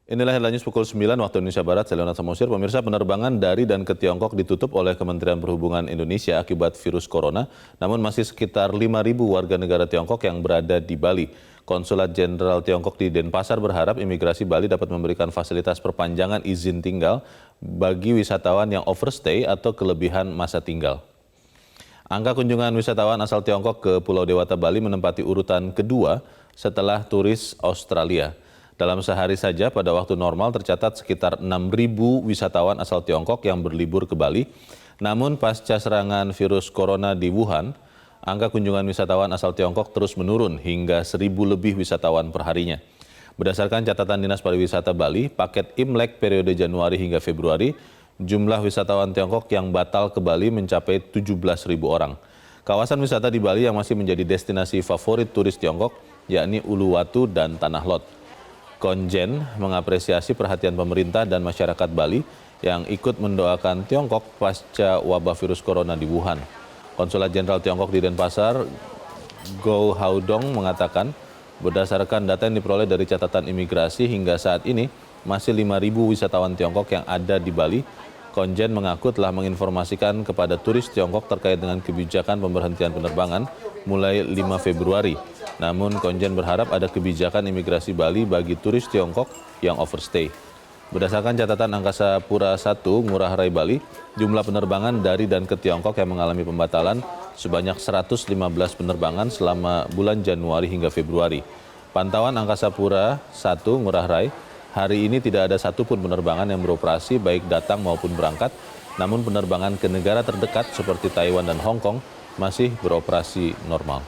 Inilah headline news pukul 9 waktu Indonesia Barat, saya Leonard Samosir. Pemirsa, penerbangan dari dan ke Tiongkok ditutup oleh Kementerian Perhubungan Indonesia akibat virus corona, namun masih sekitar 5.000 warga negara Tiongkok yang berada di Bali. Konsulat Jenderal Tiongkok di Denpasar berharap imigrasi Bali dapat memberikan fasilitas perpanjangan izin tinggal bagi wisatawan yang overstay atau kelebihan masa tinggal. Angka kunjungan wisatawan asal Tiongkok ke Pulau Dewata Bali menempati urutan kedua setelah turis Australia. Dalam sehari saja pada waktu normal tercatat sekitar 6.000 wisatawan asal Tiongkok yang berlibur ke Bali. Namun pasca serangan virus corona di Wuhan, angka kunjungan wisatawan asal Tiongkok terus menurun hingga 1.000 lebih wisatawan per harinya. Berdasarkan catatan Dinas Pariwisata Bali, paket Imlek periode Januari hingga Februari, jumlah wisatawan Tiongkok yang batal ke Bali mencapai 17.000 orang. Kawasan wisata di Bali yang masih menjadi destinasi favorit turis Tiongkok, yakni Uluwatu dan Tanah Lot. Konjen mengapresiasi perhatian pemerintah dan masyarakat Bali yang ikut mendoakan Tiongkok pasca wabah virus corona di Wuhan. Konsulat Jenderal Tiongkok di Denpasar, Go Haodong, mengatakan berdasarkan data yang diperoleh dari catatan imigrasi hingga saat ini masih 5.000 wisatawan Tiongkok yang ada di Bali. Konjen mengaku telah menginformasikan kepada turis Tiongkok terkait dengan kebijakan pemberhentian penerbangan mulai 5 Februari. Namun Konjen berharap ada kebijakan imigrasi Bali bagi turis Tiongkok yang overstay. Berdasarkan catatan Angkasa Pura I Ngurah Rai Bali, jumlah penerbangan dari dan ke Tiongkok yang mengalami pembatalan sebanyak 115 penerbangan selama bulan Januari hingga Februari. Pantauan Angkasa Pura I Ngurah Rai, hari ini tidak ada satupun penerbangan yang beroperasi baik datang maupun berangkat, namun penerbangan ke negara terdekat seperti Taiwan dan Hong Kong masih beroperasi normal.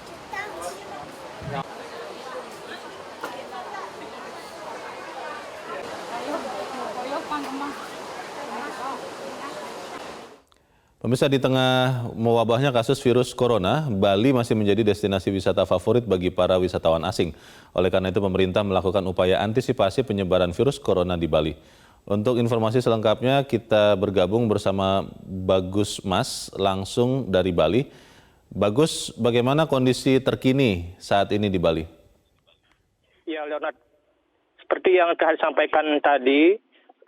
Pemirsa, di tengah mewabahnya kasus virus corona, Bali masih menjadi destinasi wisata favorit bagi para wisatawan asing. Oleh karena itu, pemerintah melakukan upaya antisipasi penyebaran virus corona di Bali. Untuk informasi selengkapnya, kita bergabung bersama Bagus Mas langsung dari Bali. Bagus, bagaimana kondisi terkini saat ini di Bali? Ya, Leonard, seperti yang telah disampaikan tadi,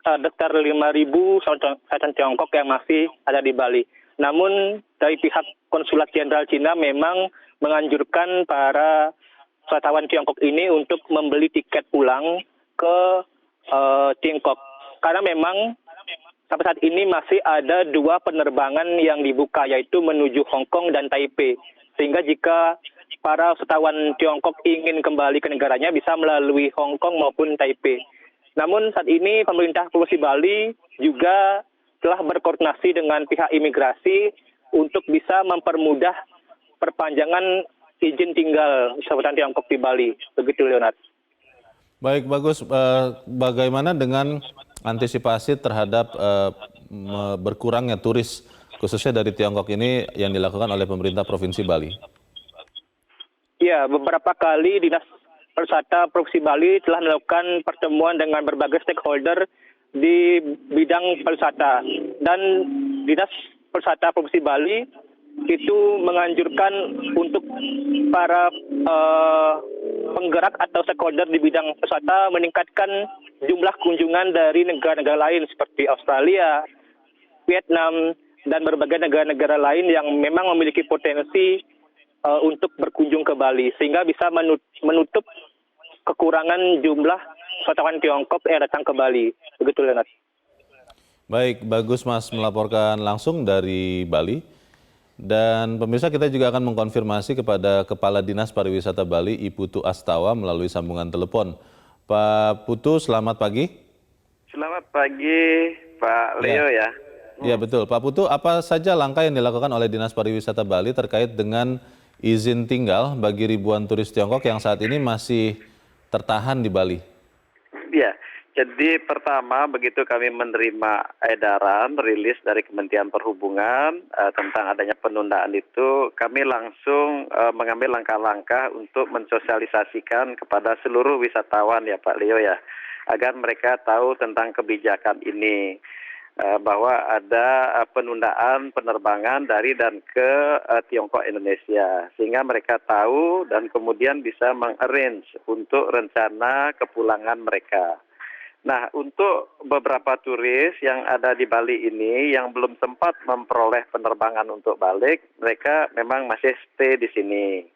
ada sekitar 5.000 wisatawan Tiongkok yang masih ada di Bali. Namun dari pihak Konsulat Jenderal Cina memang menganjurkan para wisatawan Tiongkok ini untuk membeli tiket pulang ke Tiongkok. Karena memang sampai saat ini masih ada 2 penerbangan yang dibuka, yaitu menuju Hong Kong dan Taipei. Sehingga jika para wisatawan Tiongkok ingin kembali ke negaranya bisa melalui Hong Kong maupun Taipei. Namun saat ini pemerintah Provinsi Bali juga telah berkoordinasi dengan pihak imigrasi untuk bisa mempermudah perpanjangan izin tinggal wisatawan Tiongkok di Bali. Begitu, Leonard. Baik, Bagus. Bagaimana dengan antisipasi terhadap berkurangnya turis, khususnya dari Tiongkok ini yang dilakukan oleh pemerintah Provinsi Bali? Ya, beberapa kali Dinas Pariwisata Provinsi Bali telah melakukan pertemuan dengan berbagai stakeholder di bidang pariwisata. Dan Dinas Pariwisata Provinsi Bali itu menganjurkan untuk para penggerak atau stakeholder di bidang pariwisata meningkatkan jumlah kunjungan dari negara-negara lain seperti Australia, Vietnam, dan berbagai negara-negara lain yang memang memiliki potensi untuk berkunjung ke Bali, sehingga bisa menutup kekurangan jumlah wisatawan Tiongkok yang datang ke Bali. Begitu, Leonard. Baik, Bagus Mas melaporkan langsung dari Bali. Dan pemirsa, kita juga akan mengkonfirmasi kepada Kepala Dinas Pariwisata Bali, I Putu Astawa, melalui sambungan telepon. Pak Putu, selamat pagi. Selamat pagi, Pak Leo ya. Ya, betul. Pak Putu, apa saja langkah yang dilakukan oleh Dinas Pariwisata Bali terkait dengan izin tinggal bagi ribuan turis Tiongkok yang saat ini masih tertahan di Bali? Ya, jadi pertama begitu kami menerima edaran rilis dari Kementerian Perhubungan tentang adanya penundaan itu, kami langsung mengambil langkah-langkah untuk mensosialisasikan kepada seluruh wisatawan ya Pak Leo ya, agar mereka tahu tentang kebijakan ini. Bahwa ada penundaan penerbangan dari dan ke Tiongkok Indonesia, sehingga mereka tahu dan kemudian bisa mengarrange untuk rencana kepulangan mereka. Nah, untuk beberapa turis yang ada di Bali ini yang belum sempat memperoleh penerbangan untuk balik, mereka memang masih stay di sini.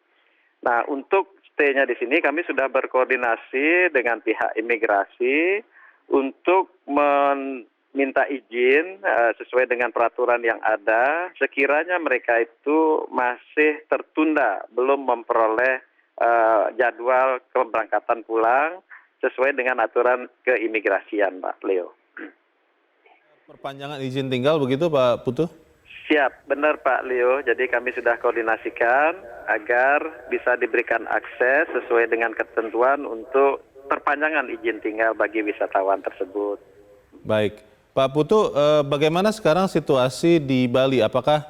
Nah, untuk stay-nya di sini kami sudah berkoordinasi dengan pihak imigrasi untuk meminta izin sesuai dengan peraturan yang ada. Sekiranya mereka itu masih tertunda, belum memperoleh jadwal keberangkatan pulang sesuai dengan aturan keimigrasian, Pak Leo. Perpanjangan izin tinggal begitu Pak Putu? Siap, benar Pak Leo. Jadi kami sudah koordinasikan agar bisa diberikan akses sesuai dengan ketentuan untuk perpanjangan izin tinggal bagi wisatawan tersebut. Baik, Pak Putu, bagaimana sekarang situasi di Bali? Apakah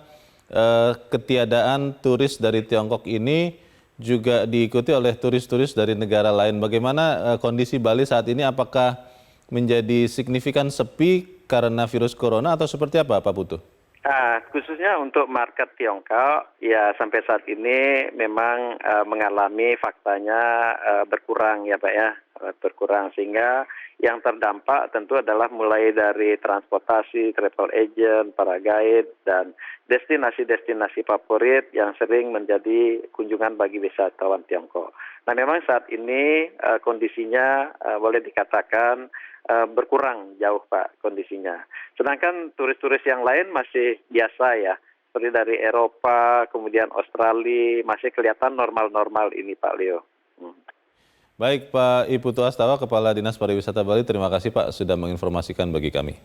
ketiadaan turis dari Tiongkok ini juga diikuti oleh turis-turis dari negara lain? Bagaimana kondisi Bali saat ini? Apakah menjadi signifikan sepi karena virus corona atau seperti apa, Pak Putu? Khususnya untuk market Tiongkok, ya sampai saat ini memang mengalami faktanya berkurang ya Pak ya, berkurang sehingga yang terdampak tentu adalah mulai dari transportasi, travel agent, para guide, dan destinasi-destinasi favorit yang sering menjadi kunjungan bagi wisatawan Tiongkok. Nah memang saat ini kondisinya boleh dikatakan berkurang jauh Pak kondisinya. Sedangkan turis-turis yang lain masih biasa ya, seperti dari Eropa, kemudian Australia, masih kelihatan normal-normal ini Pak Leo. Baik Pak Iputu Astawa, Kepala Dinas Pariwisata Bali, terima kasih Pak sudah menginformasikan bagi kami.